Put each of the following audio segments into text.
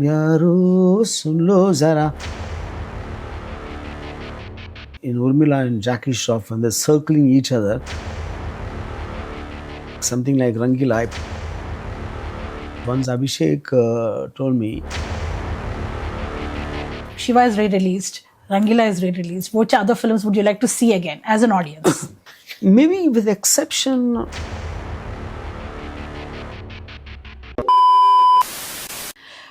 Yaro sunlo zara. In Urmila and Jackie Shroff, when they're circling each other, something like Rangila. Once Abhishek told me, Shiva is re-released, Rangila is re-released. Which other films would you like to see again as an audience? maybe with exception.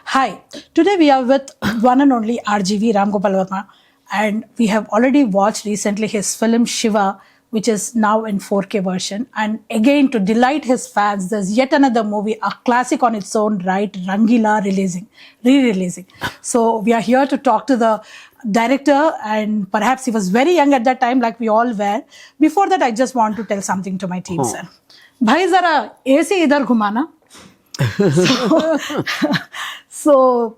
Hi, today we are with one and only RGV, Ram Gopal Varma, and we have already watched recently his film Shiva, which is now in 4K version. And again, to delight his fans, there's yet another movie, a classic on its own right, Rangila re-releasing. So we are here to talk to the director, and perhaps he was very young at that time, like we all were. Before that, I just want to tell something to my team, sir. Bhai zara AC idhar ghumana. So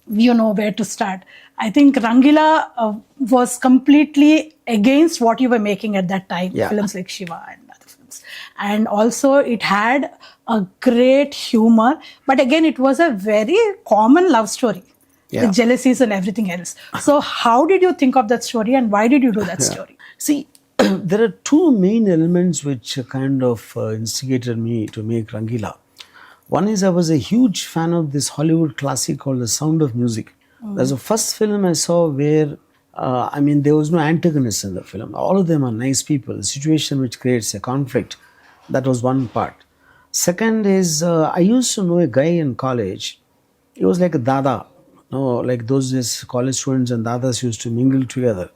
you know where to start. I think Rangila was completely against what you were making at that time, films like Shiva and other films. And also it had a great humor, but again it was a very common love story, with jealousies and everything else. So how did you think of that story and why did you do that story? See, there are two main elements which kind of instigated me to make Rangila. One is I was a huge fan of this Hollywood classic called The Sound of Music. That's the first film I saw where, there was no antagonist in the film. All of them are nice people. A situation which creates a conflict. That was one part. Second is, I used to know a guy in college. He was like a dada. Like those days, college students and dadas used to mingle together.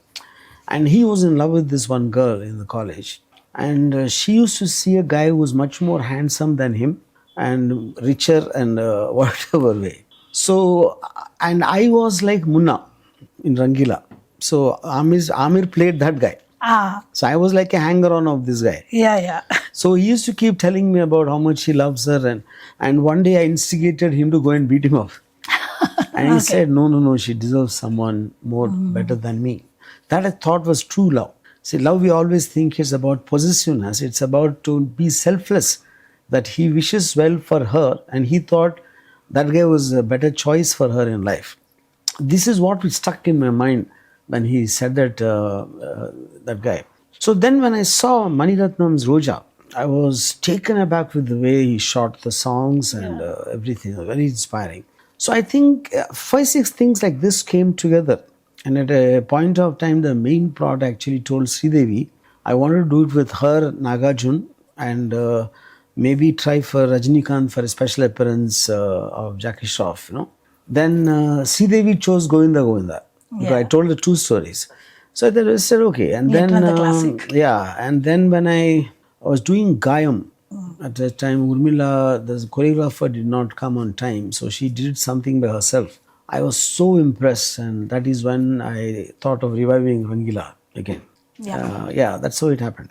And he was in love with this one girl in the college. And she used to see a guy who was much more handsome than him and richer and whatever way. So, and I was like Munna in Rangila. So Aamir played that guy. So I was like a hanger-on of this guy. So he used to keep telling me about how much he loves her, and one day I instigated him to go and beat him up. And he said, no, she deserves someone more better than me. That I thought was true love. See, love we always think is about possessiveness. It's about to be selfless. That he wishes well for her and he thought that guy was a better choice for her in life. This is what stuck in my mind when he said that that guy. So then when I saw Mani Ratnam's Roja, I was taken aback with the way he shot the songs and everything. Very inspiring. So I think 5-6 things like this came together. And at a point of time, the main plot actually told Sridevi, I wanted to do it with her, Nagarjuna, and maybe try for Rajinikanth for a special appearance of Jackie Shroff, Then Sridevi chose Govinda. Because I told the two stories. So I said, okay. And then, and then when I was doing Gayam, at that time, Urmila, the choreographer, did not come on time. So she did something by herself. I was so impressed, and that is when I thought of reviving Rangila again. That's how it happened.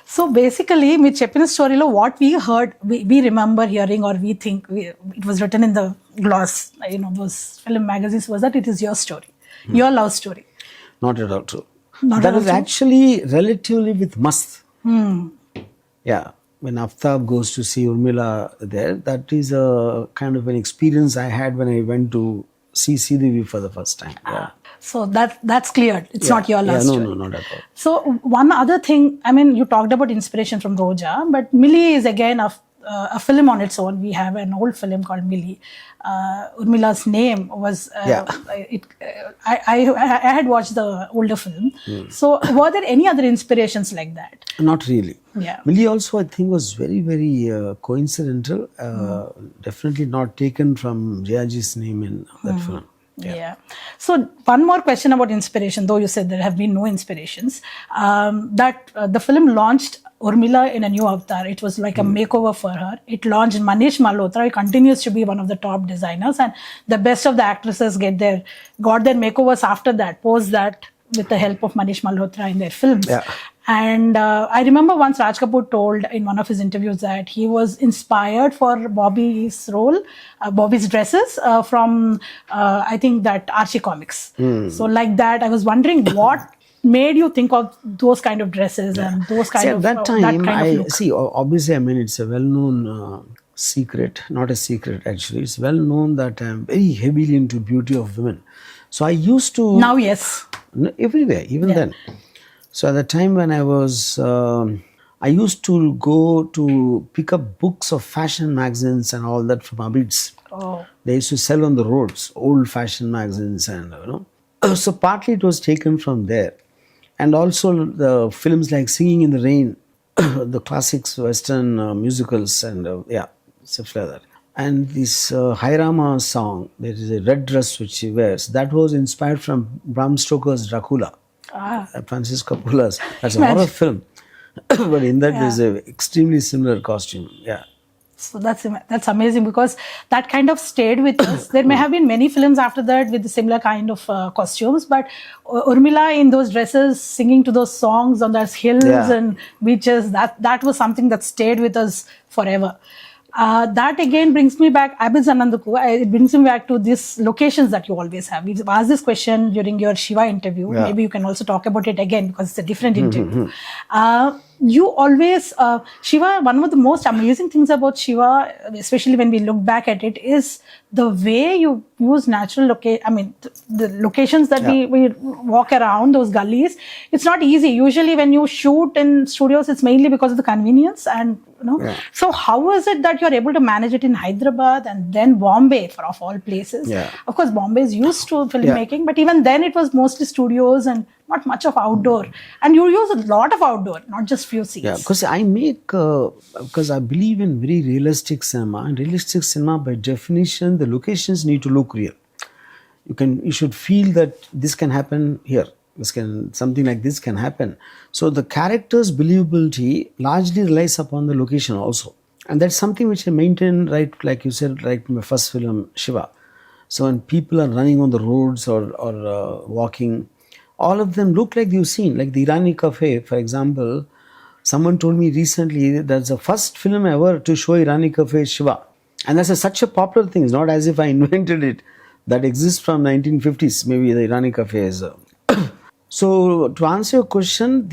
So basically, with చెప్పిన storyలో what we heard, we remember hearing, or we think it was written in the gloss, those film magazines, was that it is your story, your love story. Not at all true. That was actually relatively with Mast. When Aftab goes to see Urmila there, that is a kind of an experience I had when I went to see Sridevi for the first time. So that's cleared. It's not your love story. No, not at all. So one other thing, you talked about inspiration from Roja, but Milli is again a film on its own. We have an old film called Milli. Urmila's name was, I had watched the older film. So were there any other inspirations like that? Not really. Milli also I think was very, very coincidental. Definitely not taken from Jayaji's name in that film. So one more question about inspiration, though you said there have been no inspirations. The film launched Urmila in a new avatar. It was like a makeover for her. It launched Manish Malhotra. He continues to be one of the top designers, and the best of the actresses got their makeovers after that, post that, with the help of Manish Malhotra in their films. And I remember once Raj Kapoor told in one of his interviews that he was inspired for Bobby's role, Bobby's dresses from, I think that Archie Comics. So like that, I was wondering what made you think of those kind of dresses and those kind of at that time, that kind of look? Obviously, it's a well-known secret, not a secret actually. It's well known that I'm very heavily into beauty of women. So I used to Now, yes. everywhere, even then. So at the time when I was, I used to go to pick up books of fashion magazines and all that from Abid's. Oh. They used to sell on the roads, old fashion magazines, and So partly it was taken from there, and also the films like Singing in the Rain, the classics, Western musicals, and stuff like that. And this Hairama song, there is a red dress which she wears, that was inspired from Bram Stoker's Dracula, Francis Coppola's. That's a horror film, but in that there's a extremely similar costume. Yeah. So that's amazing, because that kind of stayed with us. There may have been many films after that with the similar kind of costumes, but Urmila in those dresses singing to those songs on those hills and beaches, that was something that stayed with us forever. That again brings me back, it brings me back to these locations that you always have. We've asked this question during your Shiva interview. Yeah. Maybe you can also talk about it again, because it's a different interview. You always, Shiva, one of the most amazing things about Shiva, especially when we look back at it, is the way you use natural the locations that we walk around, those gullies. It's not easy. Usually when you shoot in studios, it's mainly because of the convenience and, So how is it that you're able to manage it in Hyderabad and then Bombay, of all places? Yeah. Of course, Bombay is used to filmmaking, but even then it was mostly studios and not much of outdoor. And you use a lot of outdoor, not just few scenes. Yeah, because because I believe in very realistic cinema. And realistic cinema, by definition, the locations need to look real. You should feel that this can happen here. Something like this can happen. So the character's believability largely relies upon the location also. And that's something which I maintain, right, like you said, right in my first film, Shiva. So when people are running on the roads or walking, all of them look like you've seen. Like the Irani Cafe, for example, someone told me recently that's the first film ever to show Irani Cafe Shiva. And that's such a popular thing. It's not as if I invented it. That exists from 1950s, maybe the Irani Cafe is. So to answer your question,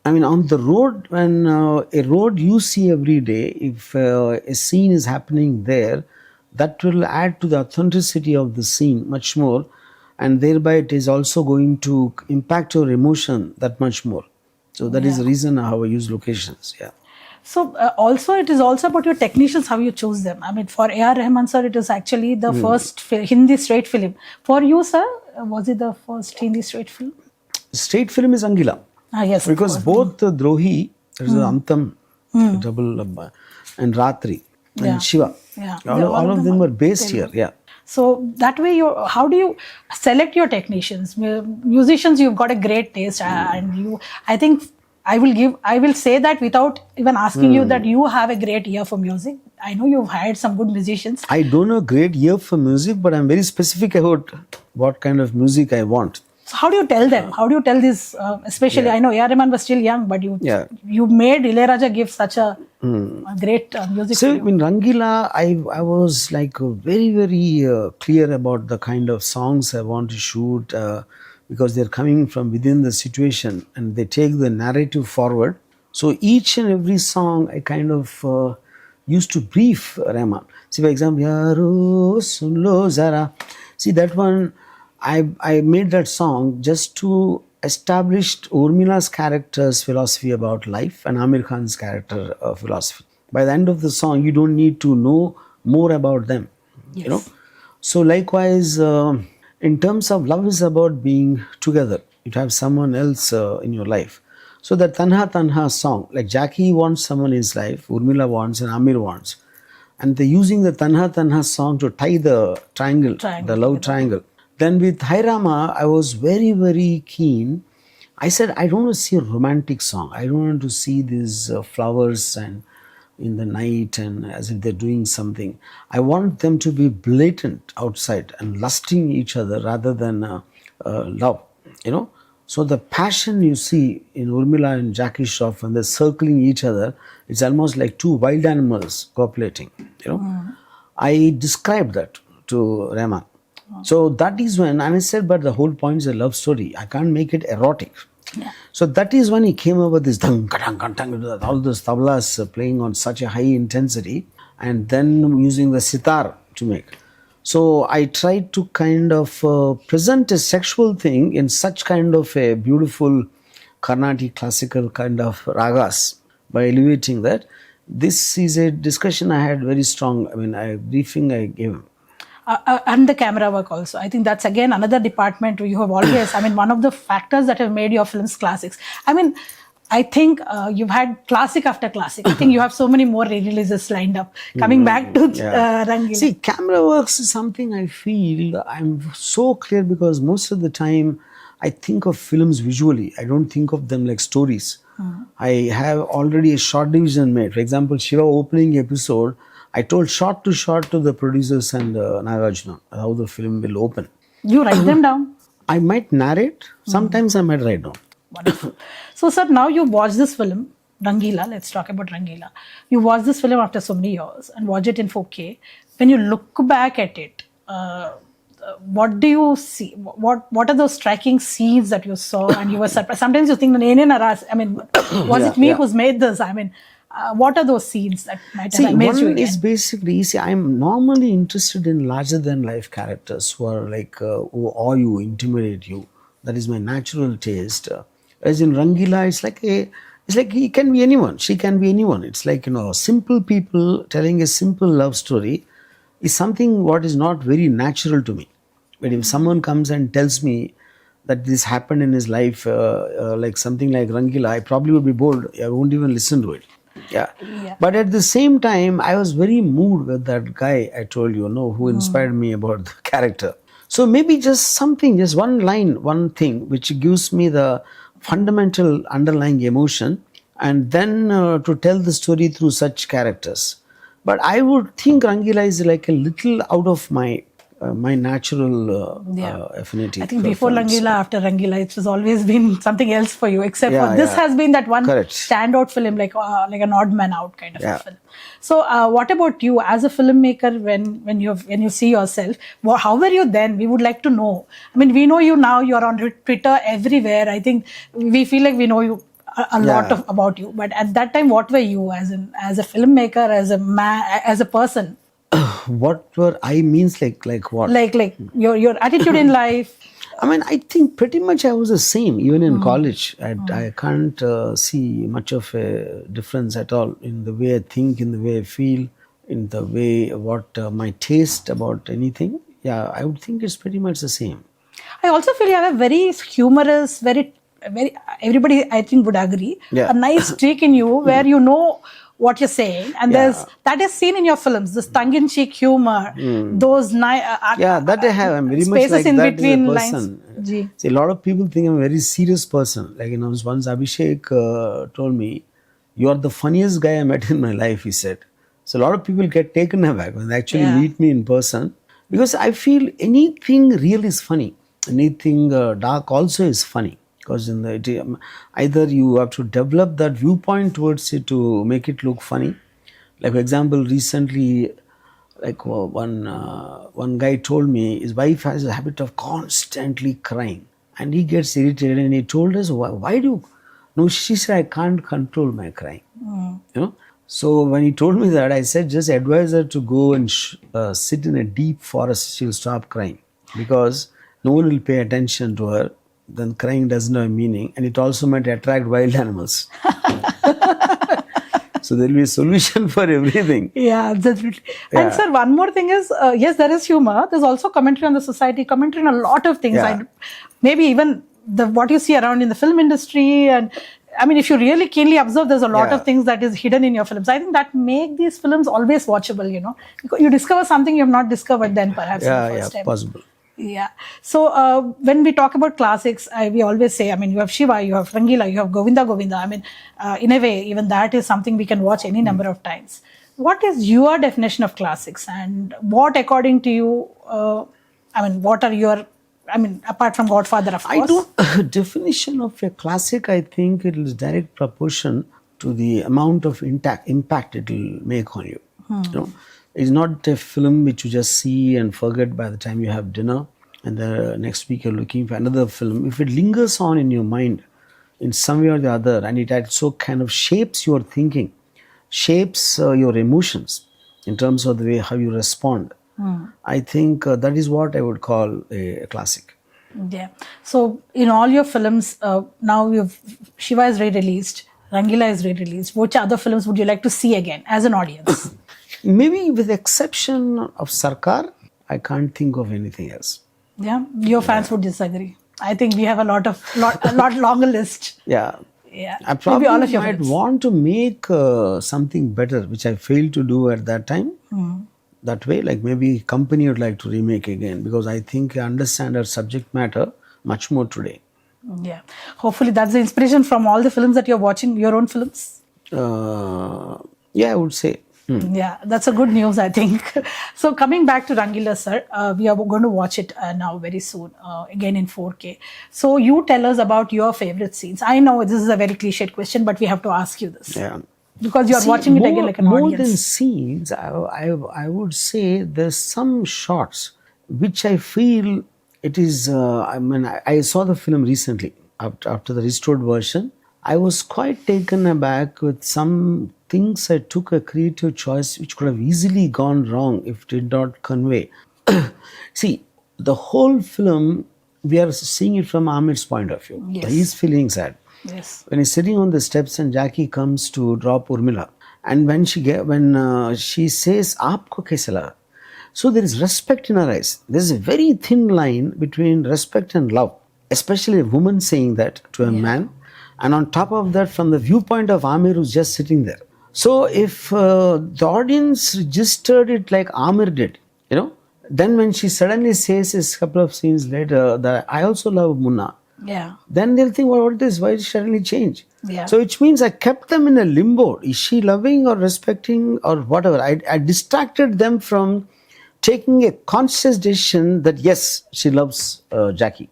on the road, when a road you see every day, if a scene is happening there, that will add to the authenticity of the scene much more, and thereby it is also going to impact your emotion that much more. So that is the reason how I use locations. Yeah. So also it is also about your technicians, how you choose them. For A.R. Rahman sir, it is actually the first Hindi straight film. For you, sir, was it the first Hindi straight film? Straight film is Rangila. Yes. Because both Drohi, there's Antam, double, and Ratri, and Shiva. Yeah. All of them were based here. Yeah. So that way, how do you select your technicians? Musicians, you've got a great taste, and I think I will say that without even asking you, that you have a great ear for music. I know you've hired some good musicians. I don't know a great ear for music, but I'm very specific about what kind of music I want. So how do you tell them? How do you tell this? Especially, I know A.R. Rahman was still young, but you made Ilayaraja give such a great music. So in Rangila, I was like very, very clear about the kind of songs I want to shoot, because they're coming from within the situation and they take the narrative forward. So each and every song I kind of used to brief Rahman. See, for example, Yaro Sun Lo Zara. See, that one, I made that song just to establish Urmila's character's philosophy about life and Aamir Khan's character philosophy. By the end of the song, you don't need to know more about them. So likewise, in terms of love is about being together. You have someone else in your life. So the Tanha Tanha song, like Jackie wants someone in his life, Urmila wants and Aamir wants. And they're using the Tanha Tanha song to tie the triangle, the love triangle. Then with Hairama, I was very, very keen. I said, I don't want to see a romantic song. I don't want to see these flowers and in the night and as if they're doing something. I want them to be blatant outside and lusting each other rather than love, So the passion you see in Urmila and Jackie Shroff when they're circling each other, it's almost like two wild animals copulating, I described that to Rahman. So that is when, and I said, but the whole point is a love story. I can't make it erotic. Yeah. So that is when he came up with this, all those tablas playing on such a high intensity. and then using the sitar to make. So I tried to kind of present a sexual thing in such kind of a beautiful Carnatic classical kind of ragas by elevating that. This is a discussion I had very strong. I mean, a briefing I gave him. And the camera work also. I think that's again another department where you have always, I mean, one of the factors that have made your films classics. I mean, I think you've had classic after classic. I think you have so many more releases lined up. Coming back to Rangila. See, camera works is something I feel I'm so clear because most of the time I think of films visually. I don't think of them like stories. I have already a short division made. For example, Shiva opening episode, I told shot to the producers and Nagarjuna how the film will open. You write them down? I might narrate. Sometimes I might write down. Wonderful. So, sir, now you watch this film, Rangila. Let's talk about Rangila. You watch this film after so many years and watch it in 4K. When you look back at it, what do you see? What are those striking scenes that you saw and you were surprised? Sometimes you think, I mean, was it me who's made this? I mean, what are those scenes that might have amazed you? One is basically, I'm normally interested in larger than life characters who are like, who awe you, intimidate you. That is my natural taste. As in Rangila, it's like he can be anyone, she can be anyone. It's like, simple people telling a simple love story is something what is not very natural to me. But if someone comes and tells me that this happened in his life, like something like Rangila, I probably would be bored. I won't even listen to it. Yeah. But at the same time, I was very moved with that guy I told you, who inspired me about the character. So maybe just something, just one line, one thing, which gives me the fundamental underlying emotion, and then to tell the story through such characters. But I would think Rangila is like a little out of my natural affinity. I think before Rangila, after Rangila, it has always been something else for you. Except for this has been that one standout film, like an odd man out kind of a film. So, what about you as a filmmaker? When you see yourself, how were you then? We would like to know. I mean, we know you now. You are on Twitter everywhere. I think we feel like we know you a lot about you. But at that time, what were you as a filmmaker, as a man, as a person? What were I means like what? Like your attitude in life. I mean, I think pretty much I was the same even in college. I can't see much of a difference at all in the way I think, in the way I feel, in the way what my taste about anything. Yeah, I would think it's pretty much the same. I also feel you have a very humorous, very everybody I think would agree, a nice streak in you where you know what you're saying, and that is seen in your films, this tongue-in-cheek humor, those that I have. I'm very spaces much like in that between as a person. Lines. See, a lot of people think I'm a very serious person. Like once Abhishek told me, "You are the funniest guy I met in my life," he said. So a lot of people get taken aback when they actually meet me in person, because I feel anything real is funny, anything dark also is funny. Because either you have to develop that viewpoint towards it to make it look funny. Like for example, recently, like one guy told me his wife has a habit of constantly crying, and he gets irritated, and he told us, why do you? No, she said, I can't control my crying. So when he told me that, I said, just advise her to go and sit in a deep forest. She'll stop crying, because no one will pay attention to her. Then crying doesn't have meaning, and it also might attract wild animals. So there will be a solution for everything. Yeah, absolutely. Yeah. And sir, one more thing is, yes, there is humor. There's also commentary on the society, commentary on a lot of things. Yeah. Maybe even what you see around in the film industry. And I mean, if you really keenly observe, there's a lot of things that is hidden in your films. I think that make these films always watchable, Because you discover something you have not discovered then perhaps in the first time. Possible. Yeah. So when we talk about classics, we always say, I mean, you have Shiva, you have Rangila, you have Govinda. I mean, in a way, even that is something we can watch any number of times. What is your definition of classics, and what, according to you, what are your, apart from Godfather, of course? Definition of a classic, I think it is direct proportion to the amount of impact it will make on you. It's not a film which you just see and forget by the time you have dinner, and the next week you're looking for another film. If it lingers on in your mind in some way or the other, and it so kind of shapes your thinking, shapes your emotions, in terms of the way how you respond. I think that is what I would call a classic. Yeah. So in all your films, now Shiva is re-released, Rangila is re-released. Which other films would you like to see again as an audience? Maybe with the exception of Sarkar, I can't think of anything else. Yeah, your fans would disagree. I think we have a lot longer list. Yeah. Yeah, I probably all of your might films. want to make something better, which I failed to do at that time. That way, like maybe company would like to remake again, because I think I understand our subject matter much more today. Yeah, hopefully that's the inspiration from all the films that you're watching, your own films. Yeah, I would say. Yeah, that's a good news, I think. So coming back to Rangila, sir, we are going to watch it now very soon, again in 4K. So you tell us about your favorite scenes. I know this is a very cliched question, but we have to ask you this. Yeah. Because you are watching it again like an more audience. than scenes, I would say there's some shots which I feel it is. I saw the film recently after the restored version. I was quite taken aback with some things. I took a creative choice which could have easily gone wrong if it did not convey. See, the whole film, we are seeing it from Aamir's point of view. Yes. He's feeling sad. Yes. When he's sitting on the steps and Jackie comes to drop Urmila, and when she says "Aapko kaise laga?" So there is respect in her eyes. There is a very thin line between respect and love, especially a woman saying that to a man, and on top of that, from the viewpoint of Aamir who's just sitting there. So if the audience registered it like Aamir did, then when she suddenly says a couple of scenes later that I also love Munna. Yeah. Then they'll think, what is this? Why did she suddenly change? Yeah. So which means I kept them in a limbo. Is she loving or respecting or whatever? I distracted them from taking a conscious decision that yes, she loves Jackie.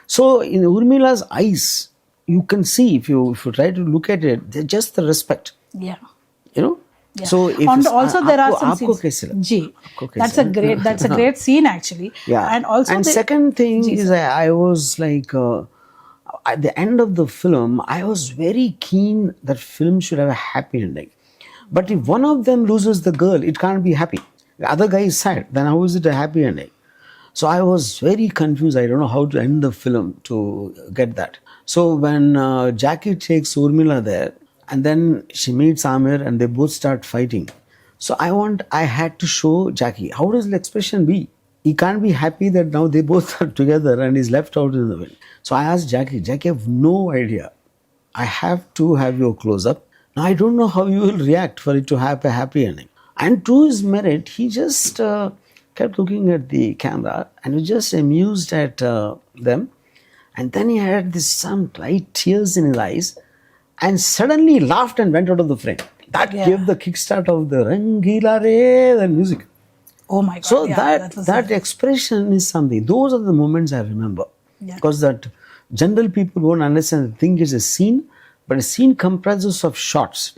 So in Urmila's eyes, you can see if you try to look at it, they're just the respect. Yeah. Yeah. So if also there are some aapko scenes. kaise laga? Ji, Aapko that's kaise a great scene actually. Yeah. And also second thing is I was like at the end of the film, I was very keen that film should have a happy ending. But if one of them loses the girl, it can't be happy. The other guy is sad. Then how is it a happy ending? So I was very confused. I don't know how to end the film to get that. So when Jackie takes Urmila there, and then she meets Aamir and they both start fighting. So I had to show Jackie, how does the expression be? He can't be happy that now they both are together and he's left out in the wind. So I asked Jackie, I have no idea. I have to have your close-up. Now I don't know how you will react for it to have a happy ending. And to his merit, he just kept looking at the camera and was just amused at them. And then he had some light tears in his eyes and suddenly laughed and went out of the frame. That gave the kickstart of the Rangila re, the music. Oh my God. So that that expression is something. Those are the moments I remember. Yeah. Because that general people won't understand. They think it's a scene, but a scene comprises of shots.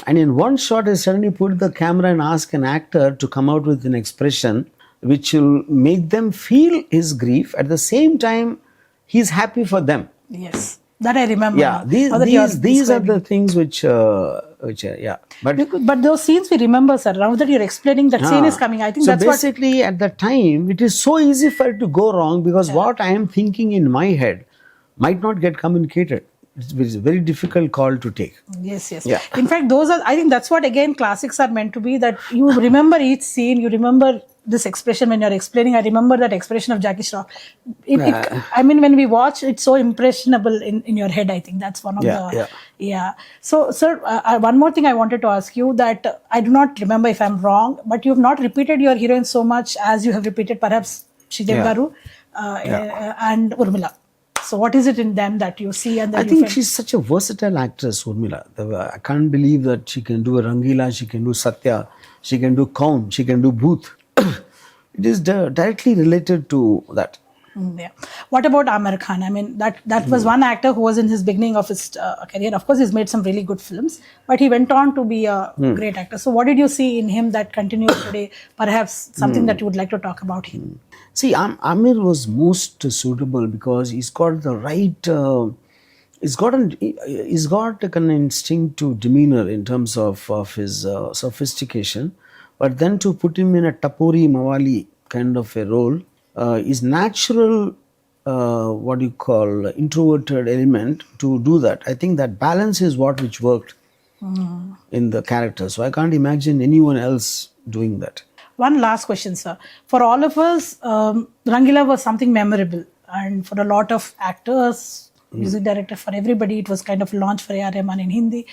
And in one shot, I suddenly put the camera and ask an actor to come out with an expression which will make them feel his grief. At the same time, he's happy for them. Yes. That I remember. Yeah, these are the things which yeah. But those scenes we remember, sir. Now that you're explaining, that scene is coming. I think that's what. So basically, at the time, it is so easy for it to go wrong because what I am thinking in my head might not get communicated. It's a very difficult call to take. Yes. Yeah. In fact, I think that's what again classics are meant to be. That you remember each scene, you remember this expression when you're explaining. I remember that expression of Jackie Shroff. I mean, when we watch, it's so impressionable in your head. I think that's one of the. So, sir, one more thing I wanted to ask you that I do not remember if I'm wrong, but you have not repeated your heroine so much as you have repeated perhaps Sridev Garu and Urmila. So what is it in them that you see? And I think she's such a versatile actress, Urmila. I can't believe that she can do a Rangila, she can do Satya, she can do Kaun, she can do Booth. It is directly related to that. Yeah. What about Aamir Khan? I mean, that was one actor who was in his beginning of his career. Of course, he's made some really good films, but he went on to be a great actor. So what did you see in him that continues today? Perhaps something that you would like to talk about him? See, Aamir was most suitable because he's got the right, he's got an instinctive demeanor in terms of his sophistication, But then to put him in a Tapori Mawali kind of a role is natural, what do you call, introverted element to do that. I think that balance is what which worked in the character. So I can't imagine anyone else doing that. One last question, sir. For all of us, Rangila was something memorable. And for a lot of actors, music director, for everybody, it was kind of launch for A.R. Rahman in Hindi.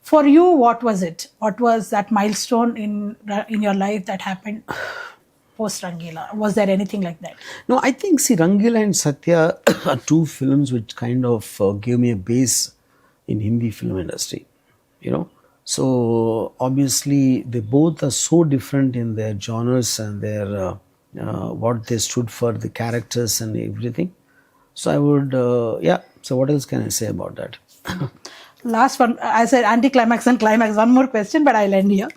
For you, what was it? What was that milestone in your life that happened post Rangila? Was there anything like that? No, I think, see, Rangila and Satya are two films which kind of gave me a base in Hindi film industry, you know. So obviously they both are so different in their genres and their what they stood for, the characters and everything. So I would, so what else can I say about that? Last one, I said anti-climax and climax. One more question, but I'll end here.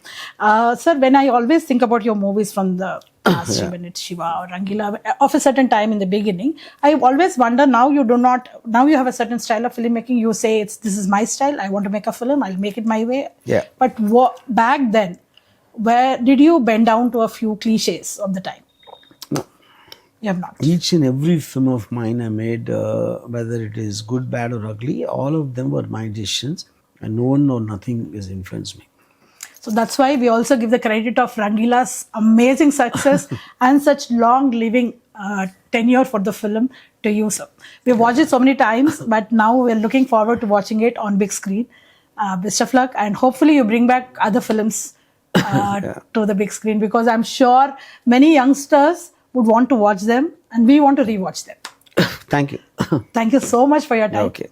Sir, when I always think about your movies from the past, when it's Shiva or Rangila, of a certain time in the beginning, I always wonder, now you have a certain style of filmmaking. You say, this is my style, I want to make a film, I'll make it my way. Yeah. But back then, where did you bend down to a few cliches of the time? No. You have not. Each and every film of mine I made, whether it is good, bad or ugly, all of them were my decisions and no one or nothing has influenced me. So that's why we also give the credit of Rangila's amazing success and such long living tenure for the film to you, sir. We've watched it so many times, but now we're looking forward to watching it on big screen. Best of luck, and hopefully you bring back other films to the big screen, because I'm sure many youngsters would want to watch them and we want to rewatch them. Thank you. Thank you so much for your time. Okay.